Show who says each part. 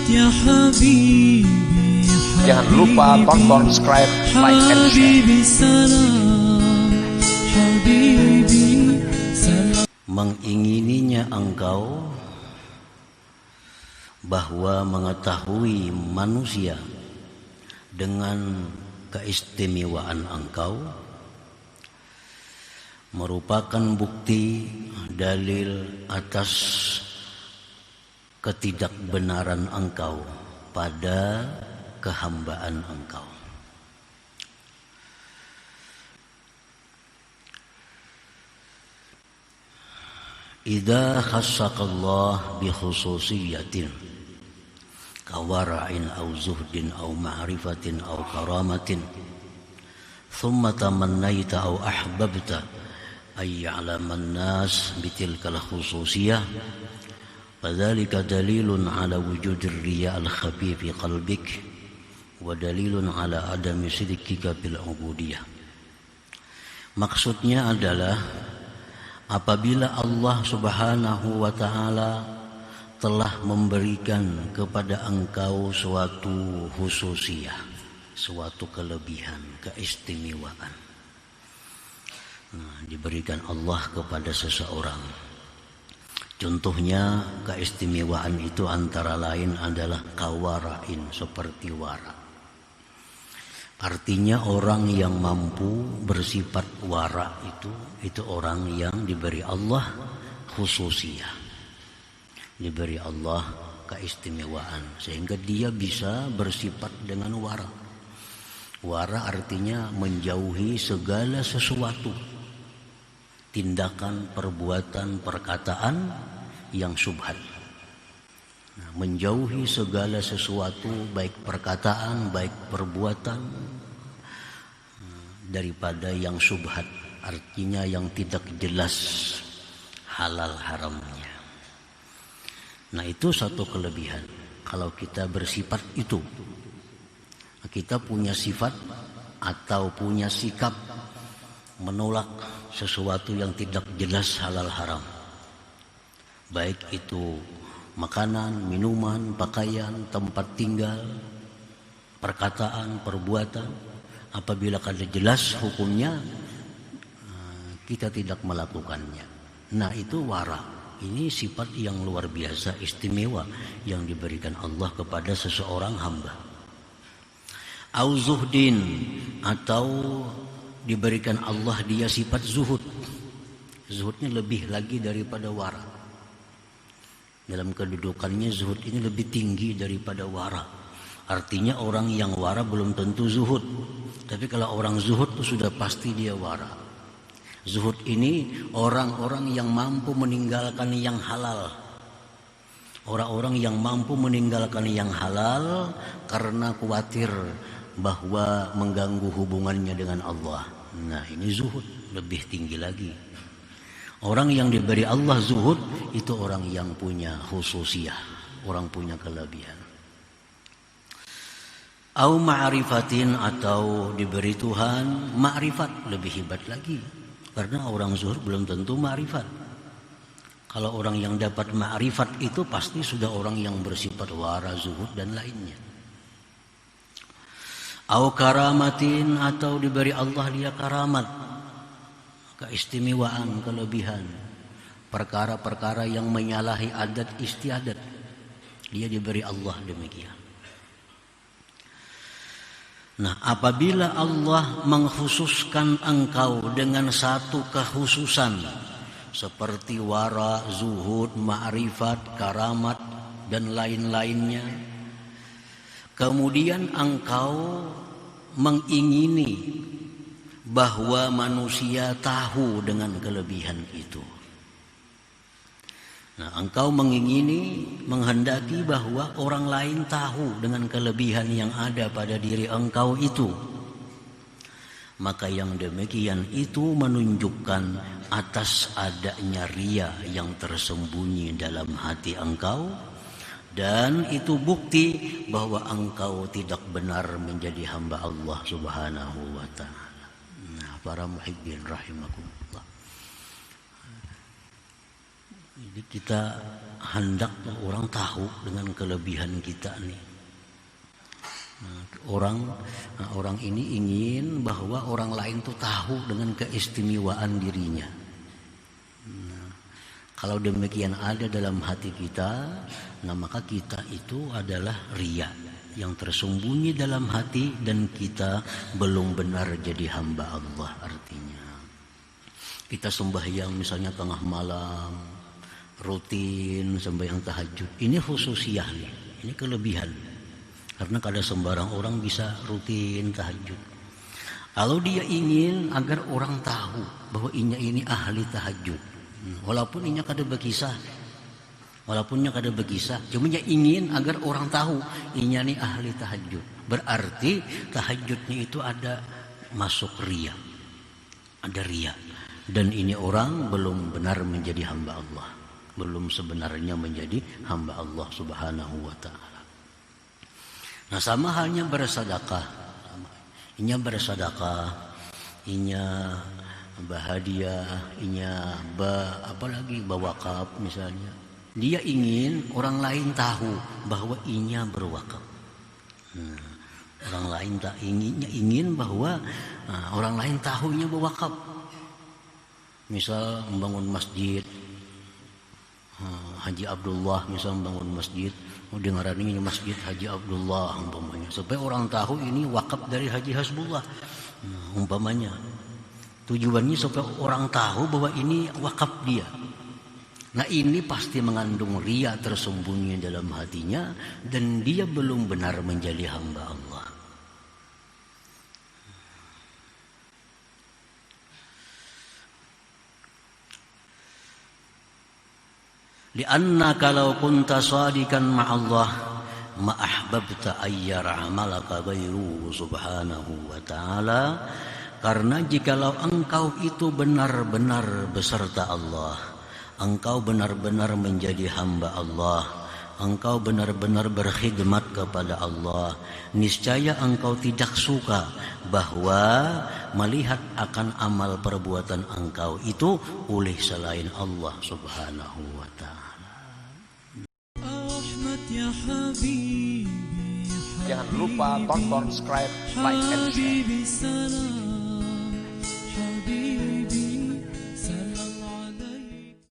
Speaker 1: يا حبيبي
Speaker 2: Jangan lupa tonton, subscribe, like, and share.
Speaker 1: حبيبي سلام حبيبي سلام.
Speaker 3: Mengingininya engkau bahwa mengetahui manusia dengan keistimewaan engkau merupakan bukti dalil atas ketidakbenaran engkau pada kehambaan engkau. Idza khassaqallah bi khususiyatin kawara'in aw zuhdin aw ma'rifatin aw karamatin thumma tamannaita aw ahbabta ay ya'lama an-nas bitilkal khususiyah fadzalika dalilun ala wujudir riya' al-khafi fi qalbik wa dalilun ala adami sidqika bil ubudiyah. Maksudnya adalah apabila Allah Subhanahu wa ta'ala telah memberikan kepada engkau suatu khususiyah, suatu kelebihan, keistimewaan. Diberikan Allah kepada seseorang. Contohnya keistimewaan itu antara lain adalah kawara'in, seperti wara. Artinya orang yang mampu bersifat wara itu orang yang diberi Allah khususiyah, diberi Allah keistimewaan sehingga dia bisa bersifat dengan wara. Wara artinya menjauhi segala sesuatu, tindakan, perbuatan, perkataan yang syubhat. Menjauhi segala sesuatu, baik perkataan, baik perbuatan, daripada yang syubhat, artinya yang tidak jelas halal haramnya. Nah, itu satu kelebihan. Kalau kita bersifat itu, kita punya sifat atau punya sikap menolak sesuatu yang tidak jelas halal haram, baik itu makanan, minuman, pakaian, tempat tinggal, perkataan, perbuatan. Apabila kada jelas hukumnya, kita tidak melakukannya. Nah, itu wara. Ini sifat yang luar biasa, istimewa yang diberikan Allah kepada seseorang hamba. Au zuhdin, atau diberikan Allah dia sifat zuhud. Zuhudnya lebih lagi daripada wara. Dalam kedudukannya zuhud ini lebih tinggi daripada wara. Artinya orang yang wara belum tentu zuhud. Tapi kalau orang zuhud itu sudah pasti dia wara. Zuhud ini orang-orang yang mampu meninggalkan yang halal. Orang-orang yang mampu meninggalkan yang halal karena khawatir bahwa mengganggu hubungannya dengan Allah. Nah, ini zuhud lebih tinggi lagi. Orang yang diberi Allah zuhud itu orang yang punya khususiyah, orang punya kelebihan. Au ma'rifatin, atau diberi Tuhan ma'rifat, lebih hebat lagi. Karena orang zuhud belum tentu ma'rifat. Kalau orang yang dapat ma'rifat itu pasti sudah orang yang bersifat wara, zuhud dan lainnya. Au karamatin, atau diberi Allah dia karamat, keistimewaan, kelebihan, perkara-perkara yang menyalahi adat istiadat, dia diberi Allah demikian. Nah, apabila Allah mengkhususkan engkau dengan satu kekhususan seperti wara, zuhud, ma'rifat, karamat dan lain-lainnya, kemudian engkau mengingini bahwa manusia tahu dengan kelebihan itu. Nah, engkau mengingini, menghendaki bahwa orang lain tahu dengan kelebihan yang ada pada diri engkau itu. Maka yang demikian itu menunjukkan atas adanya riya yang tersembunyi dalam hati engkau, dan itu bukti bahwa engkau tidak benar menjadi hamba Allah Subhanahu wa ta'ala. Nah, para muhibbin rahimakumullah, Jadi kita hendak orang tahu dengan kelebihan kita nih. Orang ini ingin bahwa orang lain tuh tahu dengan keistimewaan dirinya. Kalau demikian ada dalam hati kita, nah maka kita itu adalah riya yang tersembunyi dalam hati dan kita belum benar jadi hamba Allah. Artinya kita sembahyang misalnya tengah malam, rutin sembahyang tahajud. Ini khususiyah nih, ini kelebihan. Karena kada sembarang orang bisa rutin tahajud. Kalau dia ingin agar orang tahu bahwa inya ini ahli tahajud, walaupun inya kada berkisah, cuma dia ingin agar orang tahu inya ini ahli tahajud. Berarti tahajudnya itu ada masuk riya, ada riya. Dan ini orang belum benar menjadi hamba Allah, belum sebenarnya menjadi hamba Allah Subhanahu wa Ta'ala. Nah, sama halnya bersedekah. Inya bersedekah, inya berhadiah, inya apalagi berwakaf misalnya. Dia ingin orang lain tahu bahwa inya berwakaf. Orang lain tak ingin bahwa orang lain tahu inya berwakaf. Misal membangun masjid, Haji Abdullah misal membangun masjid, dengaran ini masjid Haji Abdullah umpamanya, supaya orang tahu ini wakaf dari Haji Hasbullah umpamanya. Tujuannya supaya orang tahu bahwa ini wakaf dia. Nah, ini pasti mengandung riya tersembunyi dalam hatinya dan dia belum benar menjadi hamba Allah. Lianna kalau kunta sadikan ma'allah ma'ahbabta ayyar amalaka ghairuhu subhanahu wa ta'ala. Karena jikalau engkau itu benar-benar beserta Allah, engkau benar-benar menjadi hamba Allah, engkau benar-benar berkhidmat kepada Allah, niscaya engkau tidak suka bahwa melihat akan amal perbuatan engkau itu oleh selain Allah Subhanahu wa Ta'ala.
Speaker 2: Jangan lupa tonton, subscribe, like, and share.
Speaker 1: حبيبي سلام